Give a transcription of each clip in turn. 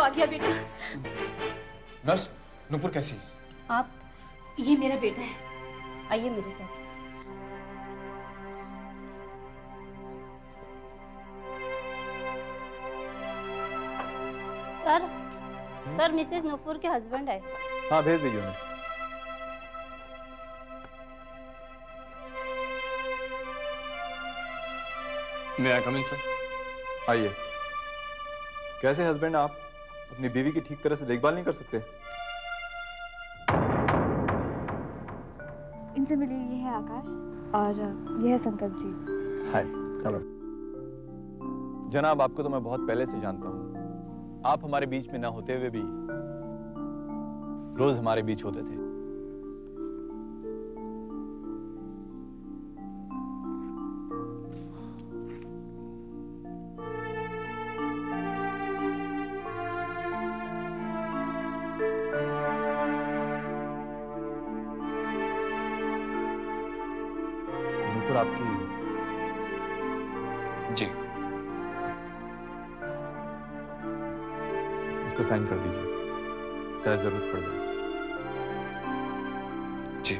आ गया बेटा। नर्स, नूपुर कैसी है? आप, ये मेरा बेटा है, आइए मेरे साथ। सर मिसेस नूपुर के हस्बैंड है। हाँ भेज दीजिए उन्हें। May I come in, sir? आइए। कैसे हस्बैंड आप अपनी बीवी की ठीक तरह से देखभाल नहीं कर सकते? इनसे मिलिए, ये है आकाश और ये है संकल्प जी। हाय। हेलो। जनाब, आपको तो मैं बहुत पहले से जानता हूँ। आप हमारे बीच में ना होते हुए भी रोज हमारे बीच होते थे। नूपुर आपकी जी। इस पर साइन कर दीजिए, शायद जरूरत पड़ जाए। जी।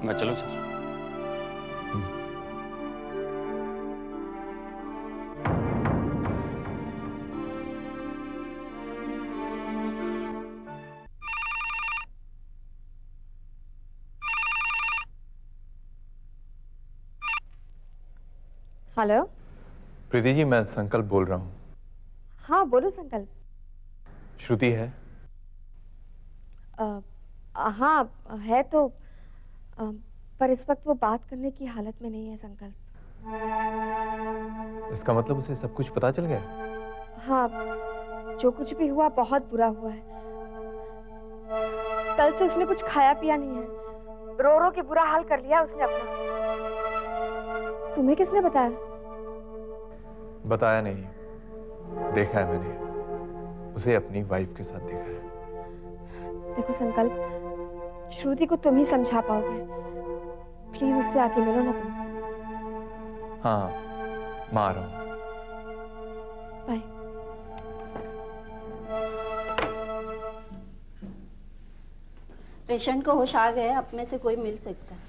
मैं चलूं सर? हेलो। प्रीति जी, मैं संकल्प बोल रहा हूँ। हाँ बोलो संकल्प। श्रुति है? हाँ है तो, पर इस वक्त वो बात करने की हालत में नहीं है संकल्प। इसका मतलब उसे सब कुछ पता चल गया? हाँ, जो कुछ भी हुआ बहुत बुरा हुआ है। कल से उसने कुछ खाया पिया नहीं है, रो रो के बुरा हाल कर लिया उसने अपना। तुम्हें किसने बताया? बताया नहीं, देखा है मैंने। उसे अपनी वाइफ के साथ देखा है। देखो संकल्प, श्रुति को तुम ही समझा पाओगे। प्लीज उससे आके मिलो ना तुम। हाँ, मैं आ रहा हूँ। बाय। पेशेंट को होश आ गए, अब में से कोई मिल सकता है।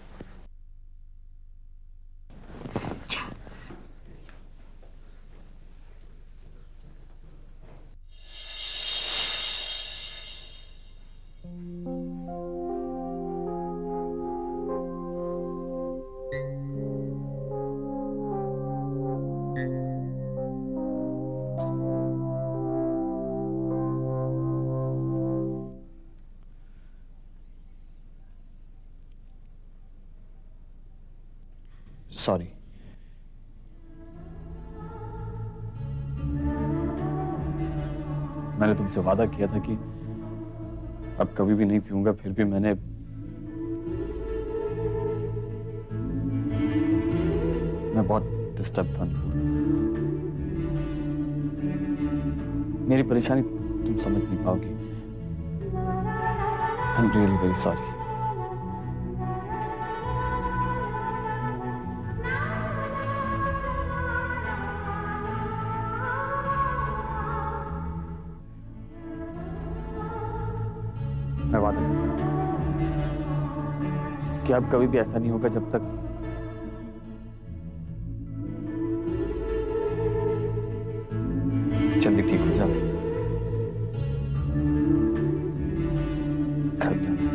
सॉरी। मैंने तुमसे वादा किया था कि अब कभी भी नहीं पीऊंगा, फिर भी मैं बहुत डिस्टर्ब था। मेरी परेशानी तुम समझ नहीं पाओगी। I am really very sorry. मैं वादा करता हूं कि अब कभी भी ऐसा नहीं होगा जब तक जल्दी ठीक हो जाए। घर जाना।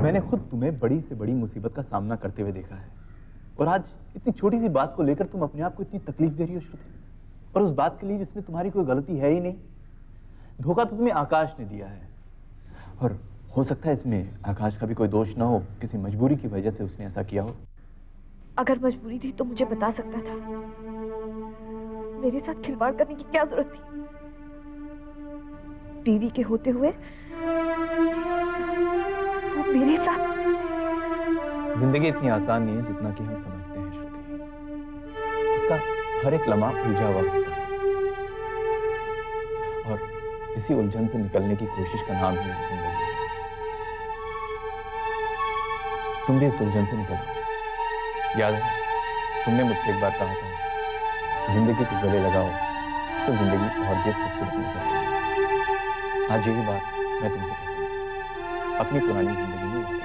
मैंने खुद तुम्हें बड़ी से बड़ी मुसीबत का सामना करते हुए देखा है। और आज इतनी छोटी सी बात को लेकर तुम अपने आप को इतनी तकलीफ दे रही हो श्रुति, और उस बात के लिए जिसमें तुम्हारी कोई गलती है ही नहीं। धोखा तो तुम्हें आकाश ने दिया है, और हो सकता है इसमें आकाश का भी कोई दोष ना हो, किसी मजबूरी की वजह से उसने ऐसा किया हो। अगर मजबूरी थी तो मुझे बता सकता था। मेरे साथ खिलवाड़ करने की क्या जरूरत थी? बीवी के होते हुए वो मेरे साथ। जिंदगी इतनी आसान नहीं है जितना कि हम समझते हैं श्रुति। इसका हर एक लम्हा उलझा हुआ होता है, और इसी उलझन से निकलने की कोशिश का नाम ही जिंदगी है। तुम भी इस उलझन से निकलो। याद है तुमने मुझसे एक बार कहा था, जिंदगी को गले लगाओ तो जिंदगी और भी खूबसूरत नजर आएगी। आज यही बात मैं तुमसे कहता हूँ, अपनी पुरानी जिंदगी में वापस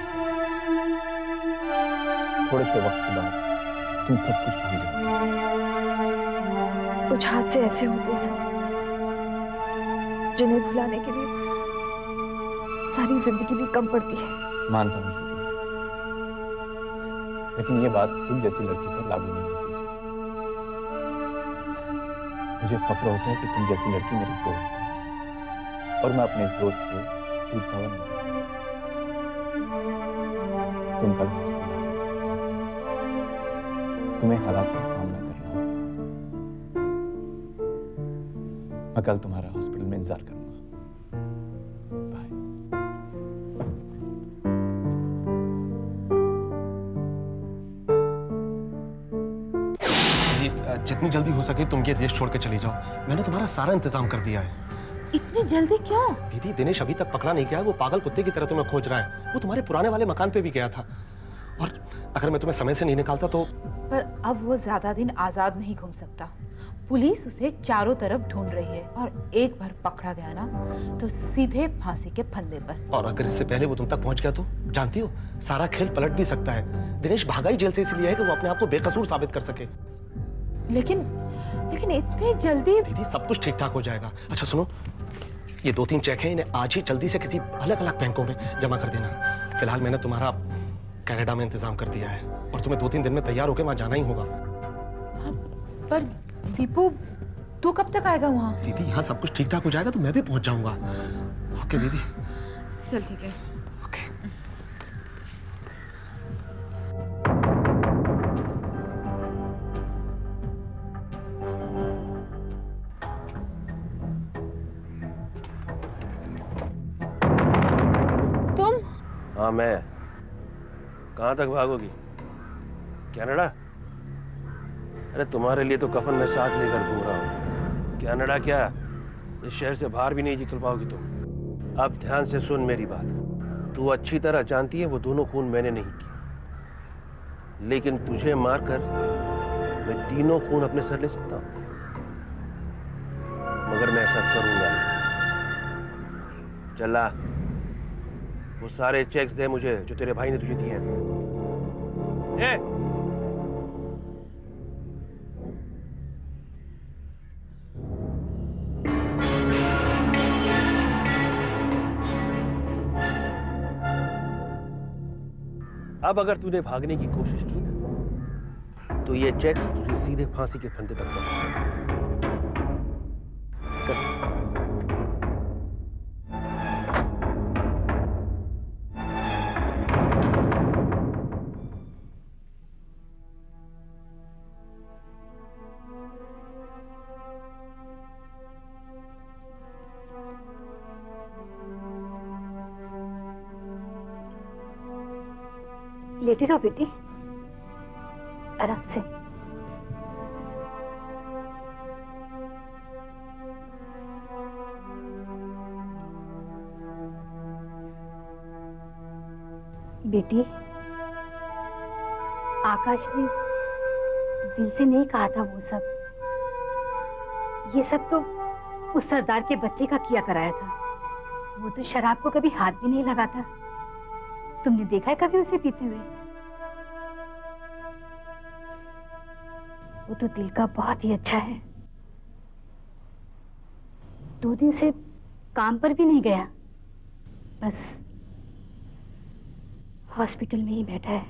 थोड़े से वक्त के बाद तुम सब कुछ भूल जाओगे। कुछ हादसे ऐसे होते हैं जिन्हें भुलाने के लिए सारी जिंदगी भी कम पड़ती है। मानता हूँ श्रुति, लेकिन ये बात तुम जैसी लड़की पर लागू नहीं होती। मुझे फक्र होता है कि तुम जैसी लड़की मेरी दोस्त है, और मैं अपने इस दोस्त को टूटता हुआ नहीं देख सकता। तुम कल हॉस्पिटल आओ, तुम्हें हालात का सामना करना होगा। मैं कल तुम्हारा हॉस्पिटल में इंतजार करूंगा। बाय। जितनी जल्दी हो सके तुम ये देश छोड़ के चली जाओ। मैंने तुम्हारा सारा इंतजाम कर दिया है। इतनी जल्दी क्यों? दीदी, दिनेश अभी तक पकड़ा नहीं गया है। वो पागल कुत्ते की तरह तुम्हें खोज रहा है। वो तुम्हारे पुराने वाले मकान पे भी गया था, और अगर मैं तुम्हें समय से नहीं निकालता तो। पर अब वो ज्यादा दिन आजाद नहीं घूम सकता। पुलिस उसे चारों तरफ ढूंढ रही है, और एक बार पकड़ा गया ना तो सीधे फांसी के फंदे पर। और अगर इससे पहले वो तुम तक पहुंच गया तो जानती हो, सारा खेल पलट भी सकता है। दिनेश भागा ही जेल से इसलिए है कि वो अपने आप को बेकसूर साबित कर सके। लेकिन इतनी जल्दी? दीदी, सब कुछ ठीक ठाक हो जाएगा। अच्छा सुनो, ये 2-3 चेक हैं, इन्हें आज ही जल्दी से किसी अलग अलग बैंकों में जमा कर देना। फिलहाल मैंने तुम्हारा कनाडा में इंतजाम कर दिया है, और तुम्हें 2-3 दिन में तैयार होकर वहां जाना ही होगा। पर दीपू, तू कब तक आएगा वहां? दीदी, यहाँ सब कुछ ठीक ठाक हो जाएगा तो मैं भी पहुंच जाऊंगा। ओके दीदी। चल ठीक है। ओके। तुम? हाँ मैं। कहाँ तक भागोगी? कनाडा? अरे तुम्हारे लिए तो कफन मैं साथ लेकर घूम रहा हूँ। कनाडा क्या, इस शहर से बाहर भी नहीं निकल पाओगी तुम। अब ध्यान से सुन मेरी बात। तू अच्छी तरह जानती है वो दोनों खून मैंने नहीं किए, लेकिन तुझे मारकर मैं तीनों खून अपने सर ले सकता हूँ, मगर मैं ऐसा करूंगा नहीं। चला, वो सारे चेक्स दे मुझे जो तेरे भाई ने तुझे दिए हैं। अब अगर तूने भागने की कोशिश की ना, तो ये चेक्स तुझे सीधे फांसी के फंदे तक पहुंचाएंगे। लेटी रहो बेटी, आराम से। बेटी, आकाश ने दिल से नहीं कहा था वो सब। ये सब तो उस सरदार के बच्चे का किया कराया था। वो तो शराब को कभी हाथ भी नहीं लगाता। तुमने देखा है कभी उसे पीते हुए? वो तो दिल का बहुत ही अच्छा है। 2 दिन से काम पर भी नहीं गया, बस हॉस्पिटल में ही बैठा है।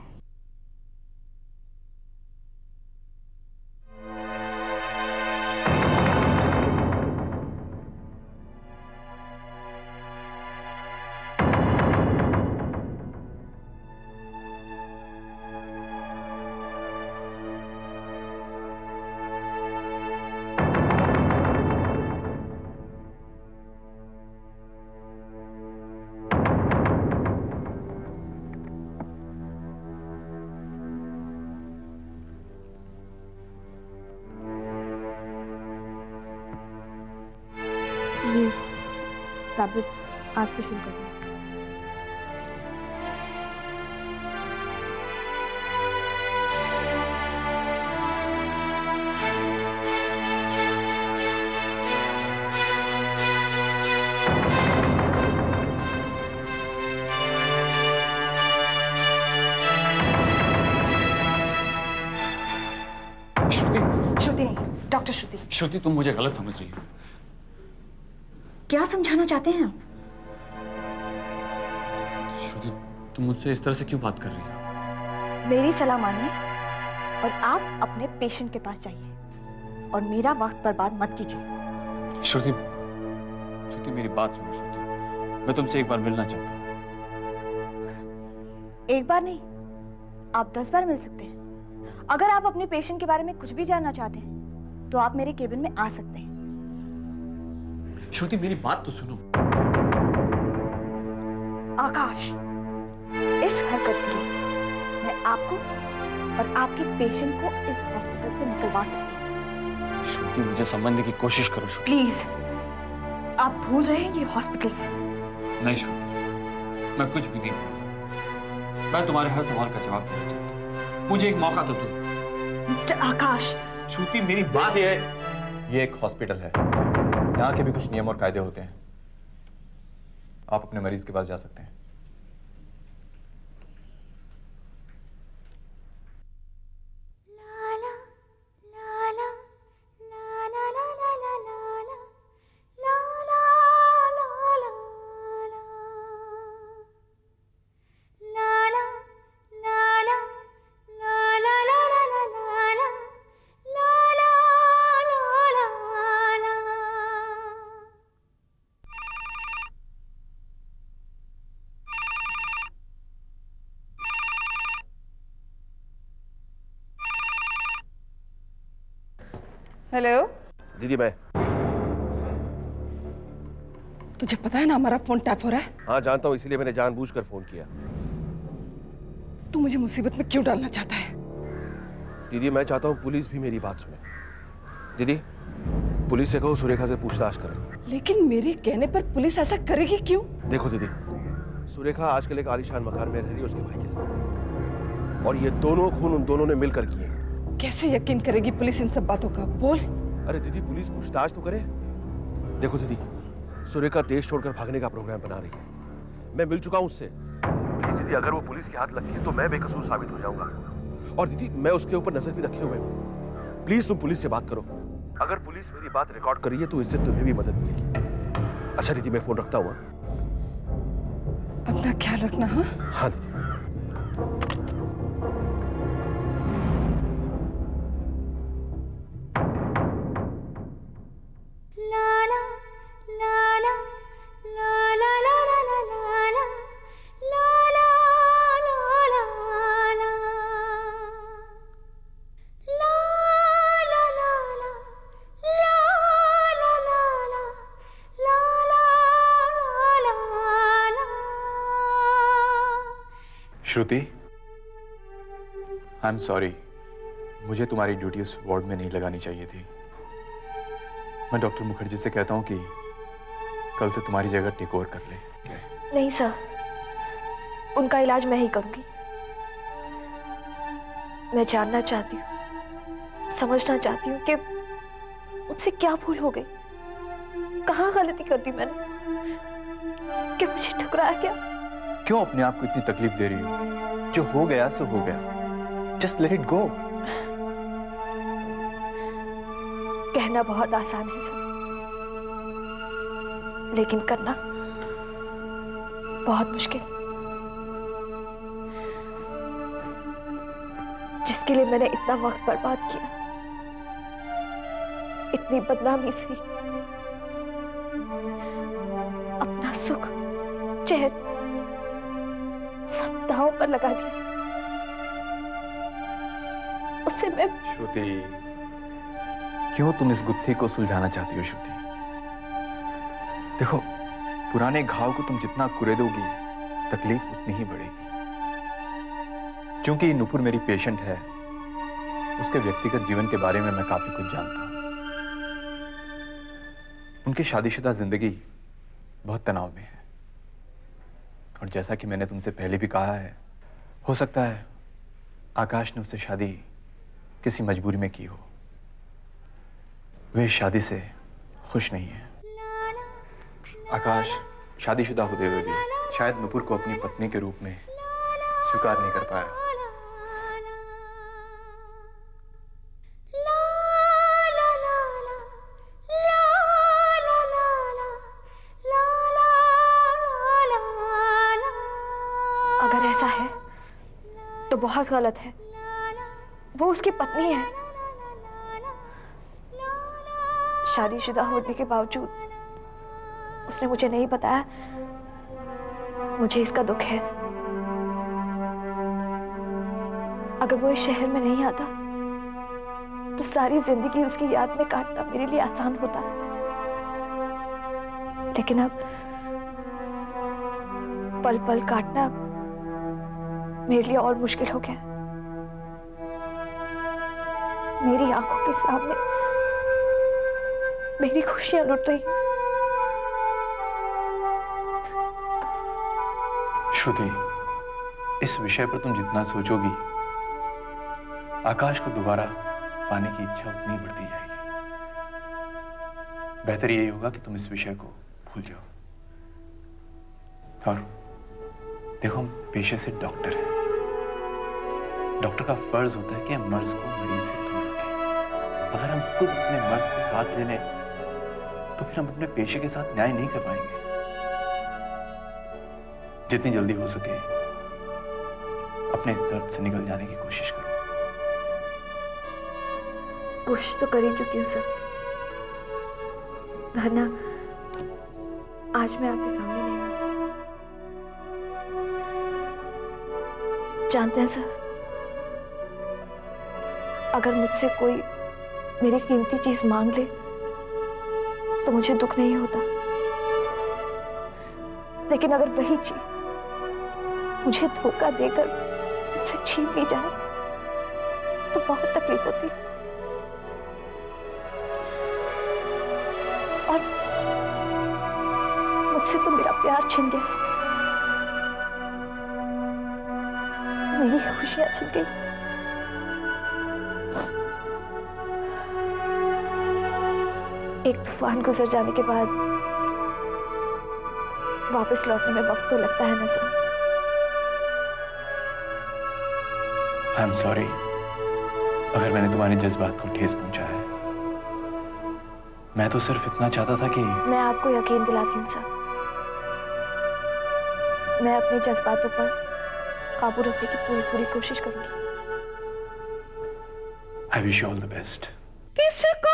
टैबलेट्स आज से शुरू कर दूँ। श्रुति नहीं, डॉक्टर श्रुति। श्रुति, तुम मुझे गलत समझ रही हो। क्या समझाना चाहते हैं आप? श्रुति, तुम मुझसे इस तरह से क्यों बात कर रही हो? मेरी सलाह मानिए और आप अपने पेशेंट के पास जाइए और मेरा वक्त बर्बाद मत कीजिए। श्रुति, श्रुति मेरी बात सुनो। श्रुति, मैं तुमसे एक बार मिलना चाहता हूँ। एक बार नहीं, आप 10 बार मिल सकते हैं। अगर आप अपने पेशेंट के बारे में कुछ भी जानना चाहते हैं तो आप मेरे केबिन में आ सकते हैं। श्रुति, मेरी बात तो सुनो। आकाश, इस हरकत के लिए मैं आपको और आपके पेशेंट को इस हॉस्पिटल से निकलवा सकती हूँ। श्रुति, मुझे समझने की कोशिश करो। श्रुति, प्लीज, आप भूल रहे हैं ये हॉस्पिटल है। नहीं श्रुति, मैं कुछ भी नहीं भूला। मैं तुम्हारे हर सवाल का जवाब देना चाहता हूँ। मुझे एक मौका तो दो। मिस्टर आकाश। श्रुति, मेरी बात है। ये एक हॉस्पिटल है, यहाँ के भी कुछ नियम और कायदे होते हैं। आप अपने मरीज के पास जा सकते हैं। हेलो। दीदी, मैं। तुझे पता है ना हमारा फोन टैप हो रहा है? हाँ जानता हूँ, इसीलिए मैंने जानबूझकर फोन किया। तू मुझे मुसीबत में क्यों डालना चाहता है? दीदी, मैं चाहता हूँ पुलिस भी मेरी बात सुने। दीदी, पुलिस से कहो सुरेखा से पूछताछ करें। लेकिन मेरे कहने पर पुलिस ऐसा करेगी क्यों? देखो दीदी, सुरेखा आजकल एक आलीशान मकान में रह रही है उसके भाई के साथ, और ये दोनों खून उन दोनों ने मिलकर किए हैं। कैसे यकीन करेगी पुलिस इन सब बातों का? बोल। अरे दीदी, पुलिस पूछताछ तो करे। देखो दीदी, सुरेखा देश छोड़कर भागने का प्रोग्राम बना रही है। मैं मिल चुका हूं उससे। प्लीज दीदी, अगर वो पुलिस के हाथ लगती है तो मैं बेकसूर साबित हो जाऊंगा। और दीदी, मैं उसके ऊपर नजर भी रखे हुए हूं। प्लीज तुम पुलिस से बात करो। अगर पुलिस मेरी बात रिकॉर्ड कर रही है तो इससे तुम्हें भी मदद मिलेगी। अच्छा दीदी, मैं फोन रखता हूँ। अपना ख्याल रखना। हाँ हाँ दीदी। श्रुति, आई एम सॉरी, मुझे तुम्हारी ड्यूटी उस वार्ड में नहीं लगानी चाहिए थी। मैं डॉक्टर मुखर्जी से कहता हूँ कि कल से तुम्हारी जगह टेक ओवर कर ले। नहीं सर, उनका इलाज मैं ही करूंगी। मैं जानना चाहती हूँ, समझना चाहती हूँ कि मुझसे क्या भूल हो गई, कहाँ गलती कर दी मैंने कि मुझे ठुकराया क्या? क्यों अपने आप को इतनी तकलीफ दे रही हो? जो हो गया सो हो गया, जस्ट लेट इट गो। कहना बहुत आसान है सर, लेकिन करना बहुत मुश्किल। जिसके लिए मैंने इतना वक्त बर्बाद किया, इतनी बदनामी सही, अपना सुख चैन सब दांव पर लगा दिया, उसे मैं। श्रुति, क्यों तुम इस गुत्थी को सुलझाना चाहती हो? श्रुति, देखो, पुराने घाव को तुम जितना कुरेदोगी तकलीफ उतनी ही बढ़ेगी। क्योंकि नुपुर मेरी पेशेंट है, उसके व्यक्तिगत जीवन के बारे में मैं काफी कुछ जानता हूं। उनकी शादीशुदा जिंदगी बहुत तनाव में है। और जैसा कि मैंने तुमसे पहले भी कहा है, हो सकता है आकाश ने उससे शादी किसी मजबूरी में की हो। वे इस शादी से खुश नहीं है। आकाश शादीशुदा होते हुए भी शायद नुपुर को अपनी पत्नी के रूप में स्वीकार नहीं कर पाया। अगर ऐसा है तो बहुत गलत है। वो उसकी पत्नी है। शादीशुदा होने के बावजूद उसने मुझे नहीं बताया। मुझे इसका दुख है। अगर वो इस शहर में नहीं आता तो सारी जिंदगी उसकी याद में काटना मेरे लिए आसान होता। लेकिन अब पल पल काटना मेरे लिए और मुश्किल हो गया। मेरी आंखों के सामने मेरी खुशियां लुट रही हैं। श्रुति, इस विषय पर तुम जितना सोचोगी, आकाश को दोबारा पाने की इच्छा उतनी बढ़ती जाएगी। बेहतर यही होगा कि तुम इस विषय को भूल जाओ। और देखो, हम पेशे से डॉक्टर हैं। डॉक्टर का फर्ज होता है कि हम मर्ज को मरीज से दूर रखें। अगर हम खुद अपने मर्ज को साथ ले लें तो फिर हम अपने पेशे के साथ न्याय नहीं कर पाएंगे। जितनी जल्दी हो सके अपने इस दर्द से निकल जाने की कोशिश करो। कोशिश तो कर ही चुकी हूँ सर, वरना आज मैं आपके सामने नहीं आती। जानते हैं सर, अगर मुझसे कोई मेरी कीमती चीज मांग ले तो मुझे दुख नहीं होता। लेकिन अगर वही चीज मुझे धोखा देकर मुझसे छीन ली जाए तो बहुत तकलीफ होती है। और मुझसे तो मेरा प्यार छिन गया, मेरी खुशियां छिन गई। एक तूफान गुजर जाने के बाद वापस लौटने में वक्त तो लगता है ना सर। आई एम सॉरी अगर मैंने तुम्हारे जज्बात को ठेस पहुंचाया है। मैं तो सिर्फ इतना चाहता था कि मैं आपको यकीन दिलाती हूँ सर, मैं अपने जज्बातों पर काबू रखने की पूरी कोशिश करूंगी। I wish you all the best. किसको